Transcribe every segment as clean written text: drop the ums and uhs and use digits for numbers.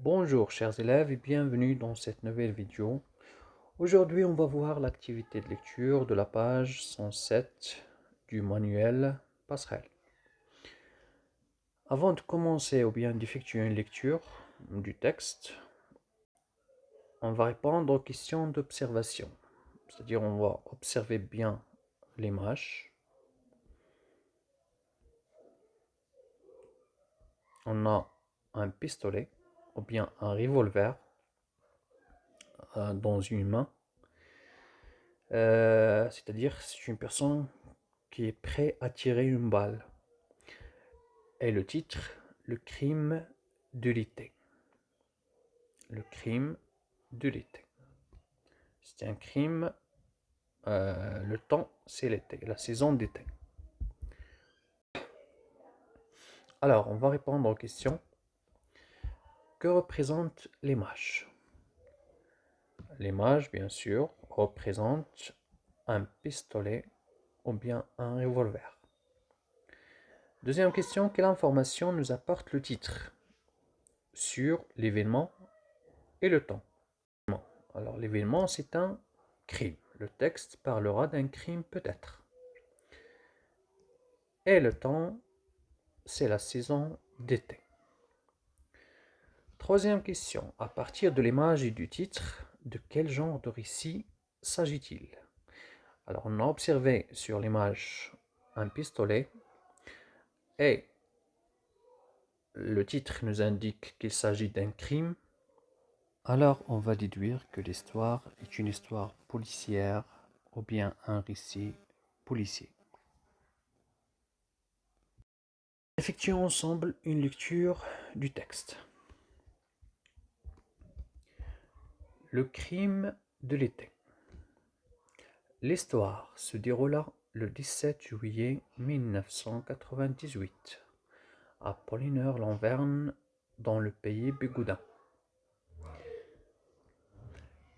Bonjour chers élèves et bienvenue dans cette nouvelle vidéo. Aujourd'hui on va voir l'activité de lecture de la page 107 du manuel Passerelle. Avant de commencer ou bien d'effectuer une lecture du texte, on va répondre aux questions d'observation. C'est-à-dire on va observer bien l'image. On a un pistolet ou bien un revolver dans une main. C'est-à-dire c'est une personne qui est prête à tirer une balle. Et le titre, le crime de l'été. Le crime de l'été. C'est un crime, le temps c'est l'été, la saison d'été. Alors, on va répondre aux questions. Que représente l'image? L'image, bien sûr, représente un pistolet ou bien un revolver. Deuxième question, quelle information nous apporte le titre sur l'événement et le temps? Alors, l'événement, c'est un crime. Le texte parlera d'un crime peut-être. Et le temps, c'est la saison d'été. Troisième question. À partir de l'image et du titre, de quel genre de récit s'agit-il? Alors, on a observé sur l'image un pistolet et le titre nous indique qu'il s'agit d'un crime. Alors, on va déduire que l'histoire est une histoire policière ou bien un récit policier. Effectuons ensemble une lecture du texte. Le crime de l'été. L'histoire se déroula le 17 juillet 1998 à Poligner-Lanverne, dans le pays Bigoudin.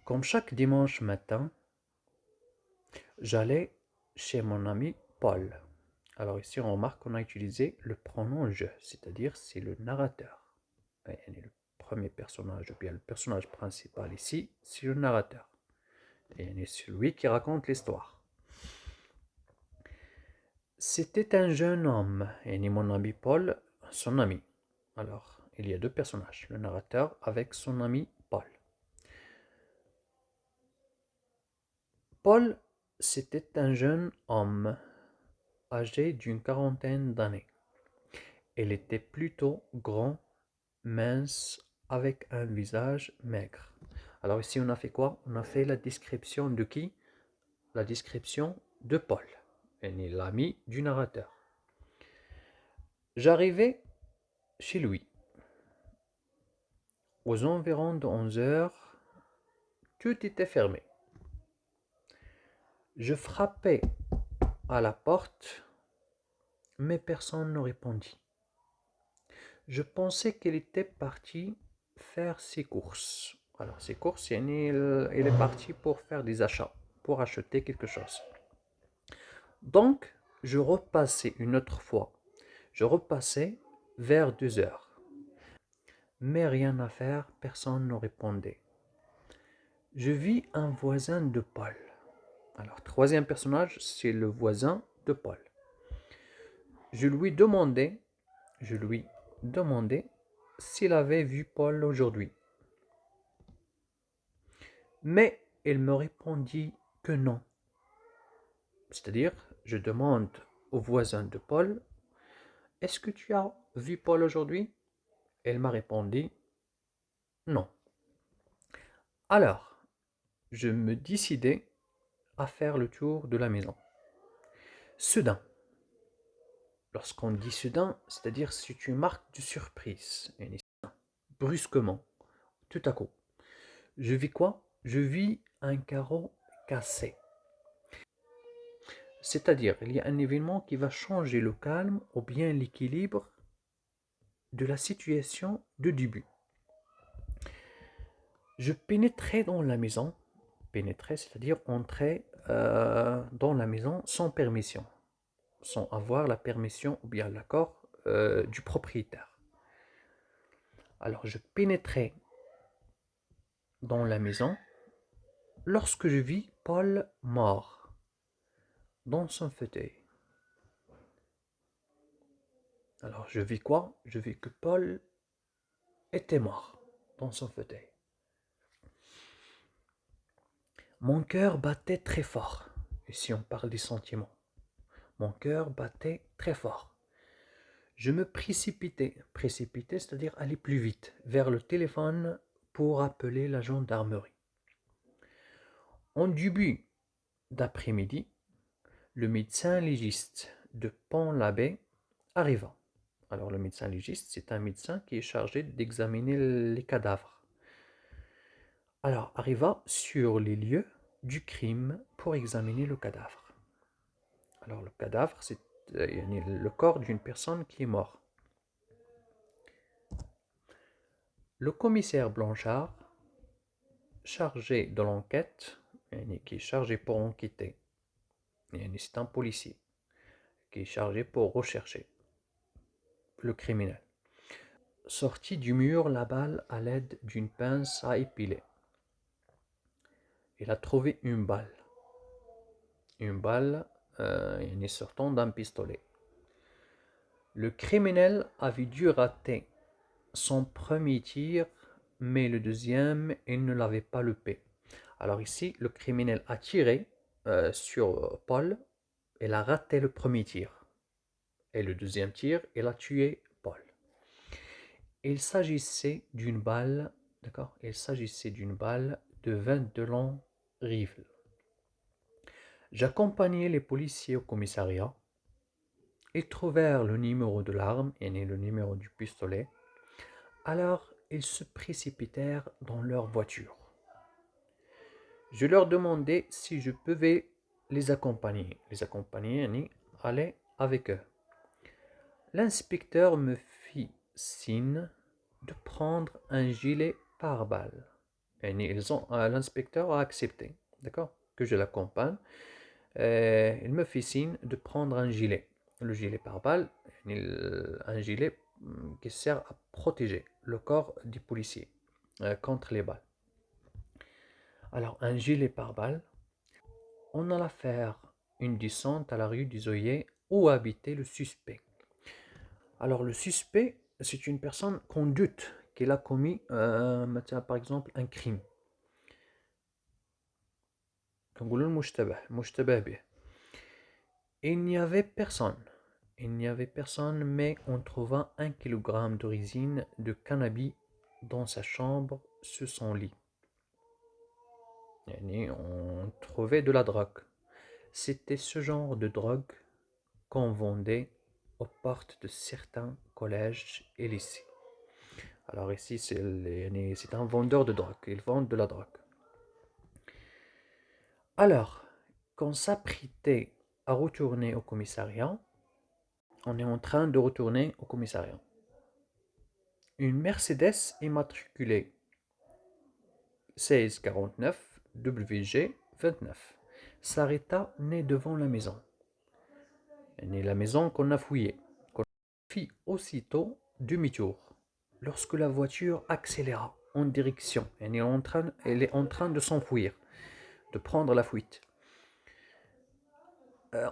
Comme chaque dimanche matin, j'allais chez mon ami Paul. Alors ici, on remarque qu'on a utilisé le pronom « je », c'est-à-dire c'est le narrateur. Et le premier personnage, ou bien le personnage principal ici, c'est le narrateur. Et c'est lui qui raconte l'histoire. C'était un jeune homme, et mon ami Paul, son ami. Alors, il y a deux personnages, le narrateur avec son ami Paul. Paul, c'était un jeune homme, âgé d'une quarantaine d'années. Il était plutôt grand, mince, avec un visage maigre. Alors ici, on a fait quoi? On a fait la description de qui? La description de Paul, et l'ami du narrateur. J'arrivais chez lui. Aux environs de 11 heures, tout était fermé. Je frappais à la porte, mais personne ne répondit. Je pensais qu'il était parti faire ses courses. Alors, ses courses, il est parti pour faire des achats, pour acheter quelque chose. Donc, je repassais une autre fois. Je repassais vers 2 heures. Mais rien à faire, personne ne répondait. Je vis un voisin de Paul. Alors, troisième personnage, c'est le voisin de Paul. Je lui demandais s'il avait vu Paul aujourd'hui. Mais il me répondit que non. C'est-à-dire, je demande au voisin de Paul, est-ce que tu as vu Paul aujourd'hui? Il m'a répondu non. Alors, je me décidai à faire le tour de la maison. Soudain, lorsqu'on dit soudain, c'est-à-dire c'est une marque de surprise. Brusquement, tout à coup. Je vis quoi? Je vis un carreau cassé. C'est-à-dire, il y a un événement qui va changer le calme ou bien l'équilibre de la situation de début. Je pénétrais dans la maison. Pénétrer, c'est-à-dire entrer dans la maison sans permission, sans avoir la permission ou bien l'accord du propriétaire. Alors, je pénétrais dans la maison lorsque je vis Paul mort dans son fauteuil. Alors, je vis quoi? Je vis que Paul était mort dans son fauteuil. Mon cœur battait très fort. Ici, on parle des sentiments. Mon cœur battait très fort. Je me précipitais, c'est-à-dire aller plus vite, vers le téléphone pour appeler la gendarmerie. En début d'après-midi, le médecin légiste de Pont-l'Abbé arriva. Alors le médecin légiste, c'est un médecin qui est chargé d'examiner les cadavres. Alors arriva sur les lieux du crime pour examiner le cadavre. Alors le cadavre, c'est le corps d'une personne qui est morte. Le commissaire Blanchard, chargé de l'enquête, qui est chargé pour enquêter, c'est un policier qui est chargé pour rechercher le criminel, sortit du mur la balle à l'aide d'une pince à épiler. Il a trouvé une balle sortant d'un pistolet. Le criminel avait dû rater son premier tir, mais le deuxième, il ne l'avait pas loupé. Alors ici, le criminel a tiré sur Paul, il a raté le premier tir. Et le deuxième tir, il a tué Paul. Il s'agissait d'une balle, d'accord? Il s'agissait d'une balle de 22 longs rifles. J'accompagnais les policiers au commissariat. Ils trouvèrent le numéro de l'arme, et le numéro du pistolet. Alors, ils se précipitèrent dans leur voiture. Je leur demandai si je pouvais les accompagner. Les accompagner, aller avec eux. L'inspecteur me fit signe de prendre un gilet pare-balles. L'inspecteur a accepté, d'accord, que je l'accompagne. Il me fit signe de prendre un gilet. Le gilet pare-balles, un gilet qui sert à protéger le corps des policiers contre les balles. Alors, un gilet pare-balles, on alla faire une descente à la rue des Œillets où habitait le suspect. Alors, le suspect, c'est une personne qu'on doute qu'il a commis, par exemple, un crime. Il n'y avait personne. Mais on trouva 1 kg de résine de cannabis dans sa chambre sous son lit. On trouvait de la drogue. C'était ce genre de drogue qu'on vendait aux portes de certains collèges et lycées. Alors ici, c'est un vendeur de drogue. Il vend de la drogue. Alors, qu'on s'apprêtait à retourner au commissariat, on est en train de retourner au commissariat. Une Mercedes immatriculée 1649 WG29 s'arrêta nez devant la maison. La maison qu'on a fouillée. On fit aussitôt demi-tour lorsque la voiture accéléra en direction. Elle est en train de s'enfuir, de prendre la fuite.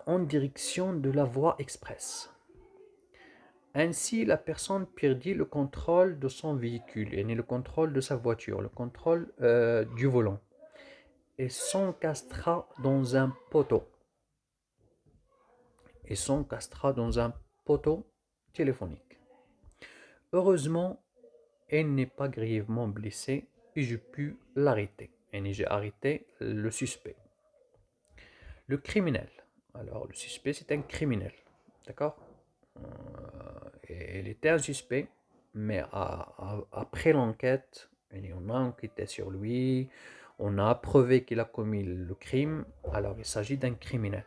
En direction de la voie express. Ainsi, la personne perdit le contrôle de son véhicule, et le contrôle de sa voiture, le contrôle du volant, et s'encastra dans un poteau. Téléphonique. Heureusement, elle n'est pas grièvement blessée et je pus l'arrêter. Et j'ai arrêté le suspect. Le criminel. Alors, le suspect, c'est un criminel. D'accord? Il était un suspect, mais après l'enquête, on a enquêté sur lui, on a prouvé qu'il a commis le crime, alors il s'agit d'un criminel.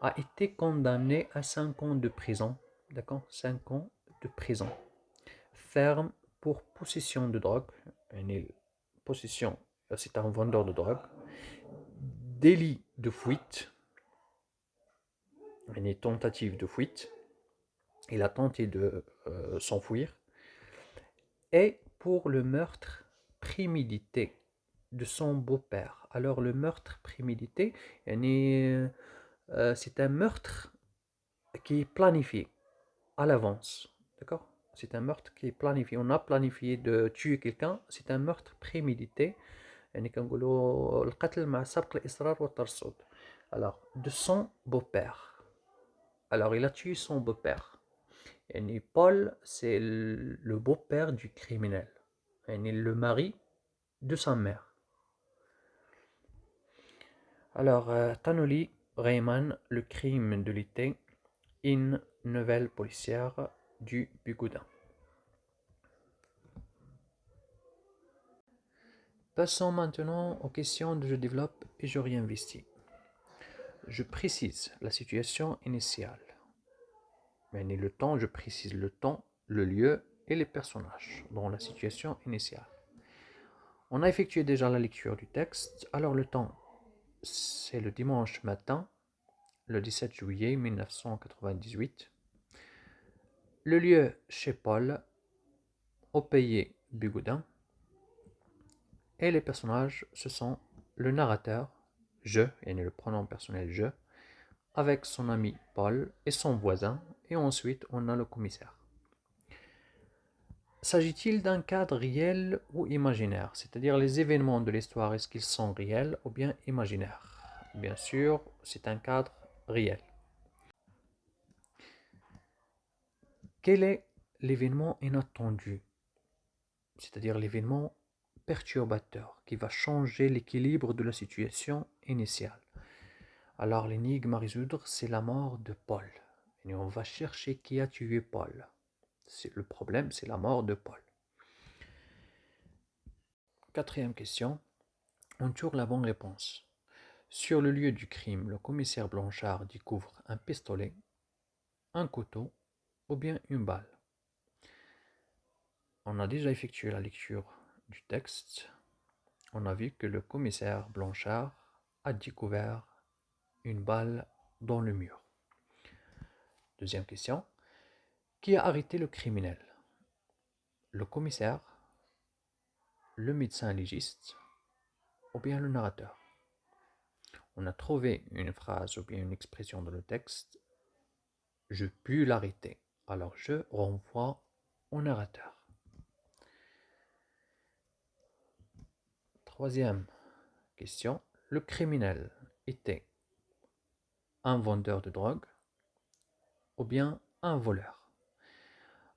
A été condamné à 5 ans de prison, d'accord? 5 ans de prison ferme pour possession de drogue. Possession, c'est un vendeur de drogue. Délit de fuite, une tentative de fuite. Il a tenté de s'enfuir. est pour le meurtre prémédité de son beau-père. Alors le meurtre prémédité, c'est un meurtre qui est planifié à l'avance. D'accord? C'est un meurtre qui est planifié. On a planifié de tuer quelqu'un. C'est un meurtre prémédité. يعني كنقولوا القتل مع سبق الإصرار والترصد. Alors, de son beau-père. Alors, il a tué son beau-père. يعني Paul, c'est le beau-père du criminel. يعني le mari de sa mère. Alors, Tanoli Rayman, le crime de l'été, une nouvelle policière du Bigoudin. Passons maintenant aux questions que je développe et je réinvestis. Je précise la situation initiale. Mais le temps, je précise le temps, le lieu et les personnages dans la situation initiale. On a effectué déjà la lecture du texte. Alors le temps, c'est le dimanche matin, le 17 juillet 1998. Le lieu, chez Paul, au pays Bigoudin. Et les personnages, ce sont le narrateur, je, et le pronom personnel je, avec son ami Paul et son voisin, et ensuite on a le commissaire. S'agit-il d'un cadre réel ou imaginaire? C'est-à-dire les événements de l'histoire, est-ce qu'ils sont réels ou bien imaginaires? Bien sûr, c'est un cadre réel. Quel est l'événement inattendu? C'est-à-dire l'événement perturbateur qui va changer l'équilibre de la situation initiale. Alors l'énigme à résoudre, c'est la mort de Paul. Et on va chercher qui a tué Paul. Le problème, c'est la mort de Paul. Quatrième question, on tourne la bonne réponse. Sur le lieu du crime, le commissaire Blanchard découvre un pistolet, un couteau ou bien une balle. On a déjà effectué la lecture du texte. On a vu que le commissaire Blanchard a découvert une balle dans le mur. Deuxième question. Qui a arrêté le criminel? Le commissaire, le médecin légiste ou bien le narrateur? On a trouvé une phrase ou bien une expression dans le texte. Je puis l'arrêter. Alors je renvoie au narrateur. Troisième question. Le criminel était un vendeur de drogue ou bien un voleur?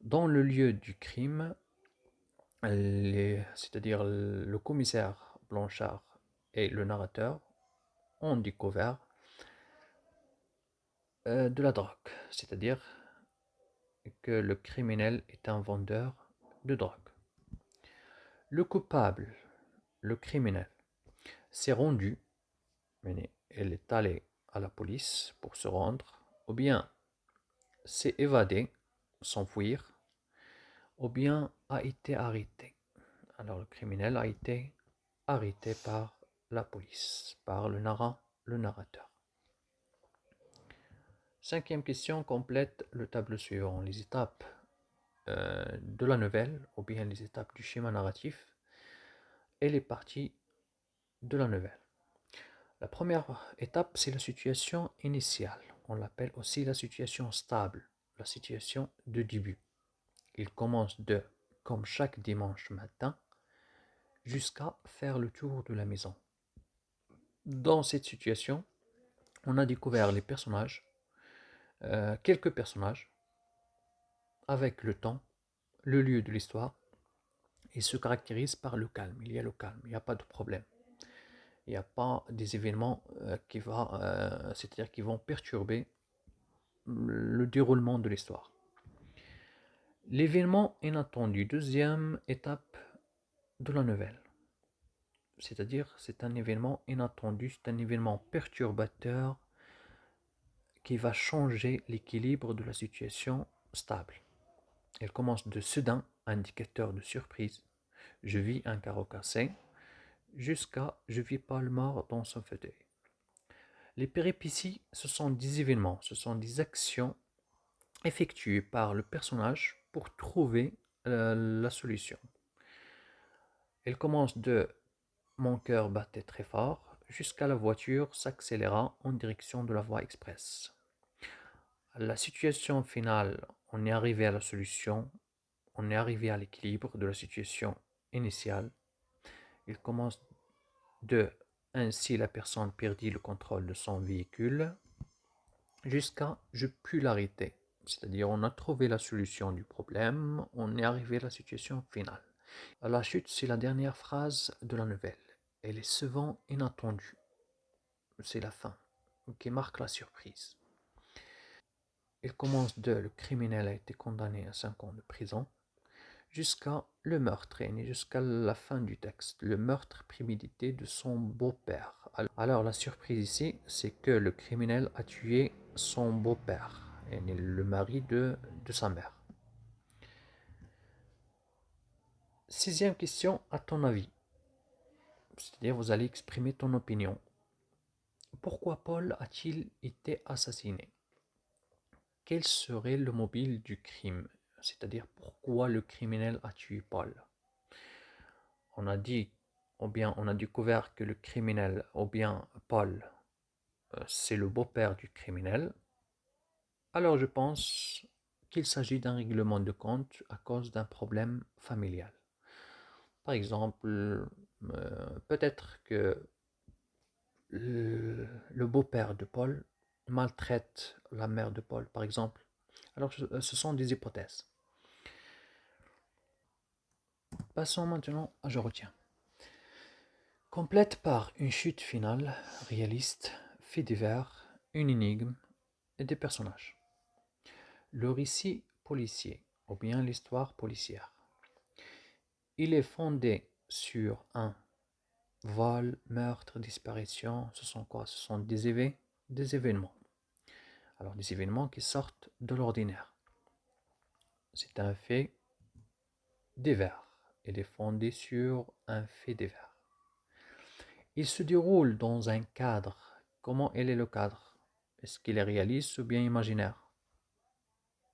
Dans le lieu du crime, c'est-à-dire le commissaire Blanchard et le narrateur ont découvert de la drogue, c'est-à-dire que le criminel est un vendeur de drogue. Le coupable, le criminel, s'est rendu, elle est allée à la police pour se rendre, ou bien s'est évadé, s'enfuir, ou bien a été arrêté. Alors le criminel a été arrêté par la police, par le narrateur. Cinquième question complète le tableau suivant. Les étapes de la nouvelle, ou bien les étapes du schéma narratif et les parties de la nouvelle. La première étape, c'est la situation initiale. On l'appelle aussi la situation stable, la situation de début. Il commence de, comme chaque dimanche matin, jusqu'à faire le tour de la maison. Dans cette situation, on a découvert les personnages, quelques personnages, avec le temps, le lieu de l'histoire, et se caractérise par le calme. Il y a le calme, il n'y a pas de problème. Il n'y a pas des événements c'est-à-dire qui vont perturber le déroulement de l'histoire. L'événement inattendu, deuxième étape de la nouvelle. C'est-à-dire c'est un événement inattendu, c'est un événement perturbateur qui va changer l'équilibre de la situation stable. Elle commence de soudain, indicateur de surprise. Je vis un carreau cassé, jusqu'à je vis Paul mort dans son fauteuil. Les péripéties, ce sont des événements, ce sont des actions effectuées par le personnage pour trouver la solution. Elle commence de mon cœur battait très fort jusqu'à la voiture s'accéléra en direction de la voie express. La situation finale, on est arrivé à la solution, on est arrivé à l'équilibre de la situation initiale. Il commence de ainsi la personne perdit le contrôle de son véhicule jusqu'à je pus l'arrêter. C'est-à-dire on a trouvé la solution du problème, on est arrivé à la situation finale. La chute, c'est la dernière phrase de la nouvelle. Elle est souvent inattendue. C'est la fin qui marque la surprise. Il commence de le criminel a été condamné à 5 ans de prison jusqu'à le meurtre, et jusqu'à la fin du texte, le meurtre prémédité de son beau-père. Alors la surprise ici, c'est que le criminel a tué son beau-père, et le mari de sa mère. Sixième question, à ton avis. C'est-à-dire, vous allez exprimer ton opinion. Pourquoi Paul a-t-il été assassiné? Quel serait le mobile du crime? C'est-à-dire, pourquoi le criminel a tué Paul? On a dit, ou bien on a découvert que le criminel, ou bien Paul, c'est le beau-père du criminel. Alors je pense qu'il s'agit d'un règlement de compte à cause d'un problème familial. Par exemple, peut-être que le beau-père de Paul maltraite la mère de Paul, par exemple. Alors ce sont des hypothèses. Passons maintenant à je retiens. Complète par une chute finale, réaliste, fait divers, une énigme et des personnages. Le récit policier, ou bien l'histoire policière. Il est fondé sur un vol, meurtre, disparition. Ce sont quoi? Ce sont des événements. Alors des événements qui sortent de l'ordinaire. C'est un fait divers. Il est fondé sur un fait divers. Il se déroule dans un cadre. Comment est le cadre? Est-ce qu'il est réaliste ou bien imaginaire?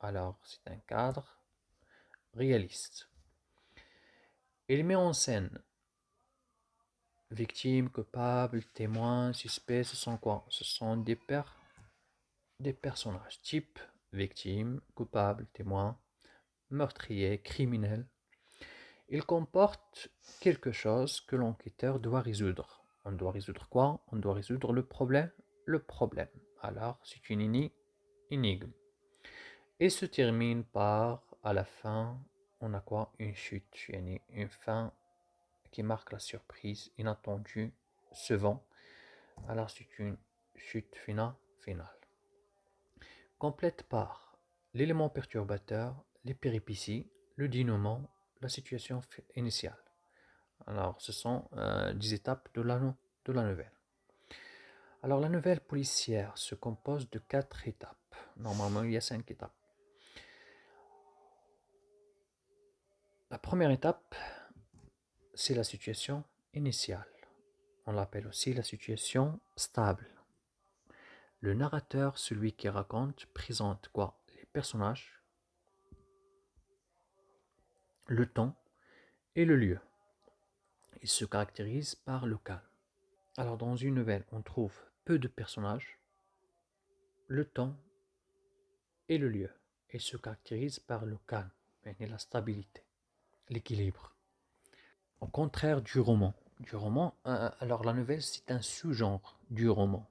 Alors, c'est un cadre réaliste. Il met en scène victimes, coupables, témoins, suspects. Ce sont quoi? Ce sont des personnages type victime, coupable, témoin, meurtrier, criminel. Il comporte quelque chose que l'enquêteur doit résoudre. On doit résoudre quoi? On doit résoudre le problème. Le problème. Alors, c'est une énigme. Et se termine par, à la fin, on a quoi? Une chute, une fin qui marque la surprise inattendue, souvent. Alors, c'est une chute finale. Complète par l'élément perturbateur, les péripéties, le dénouement, la situation initiale. Alors, ce sont des étapes de la nouvelle. Alors, la nouvelle policière se compose de 4 étapes. Normalement, il y a 5 étapes. La première étape, c'est la situation initiale. On l'appelle aussi la situation stable. Le narrateur, celui qui raconte, présente quoi? Les personnages, le temps et le lieu. Il se caractérise par le calme. Alors dans une nouvelle, on trouve peu de personnages, le temps et le lieu. Il se caractérise par le calme et la stabilité, l'équilibre. Au contraire du roman. Alors la nouvelle, c'est un sous-genre du roman.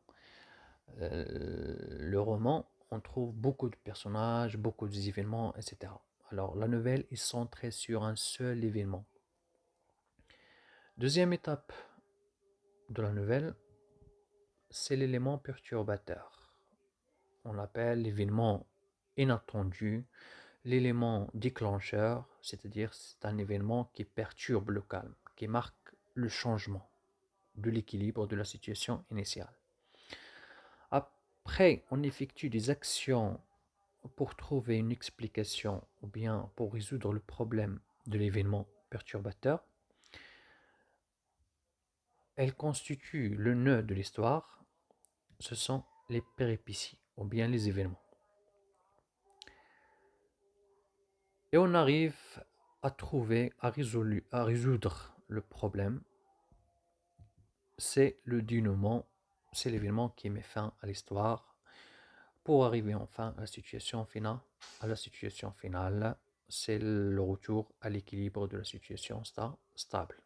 Le roman, on trouve beaucoup de personnages, beaucoup d'événements, etc. Alors la nouvelle est centrée sur un seul événement. Deuxième étape de la nouvelle, c'est l'élément perturbateur. On l'appelle l'événement inattendu, l'élément déclencheur, c'est-à-dire c'est un événement qui perturbe le calme, qui marque le changement de l'équilibre de la situation initiale. Après, on effectue des actions pour trouver une explication ou bien pour résoudre le problème de l'événement perturbateur. Elle constitue le nœud de l'histoire. Ce sont les péripéties ou bien les événements. Et on arrive à trouver, à résoudre le problème, c'est le dénouement, c'est l'événement qui met fin à l'histoire pour arriver enfin à la situation finale. C'est le retour à l'équilibre de la situation stable.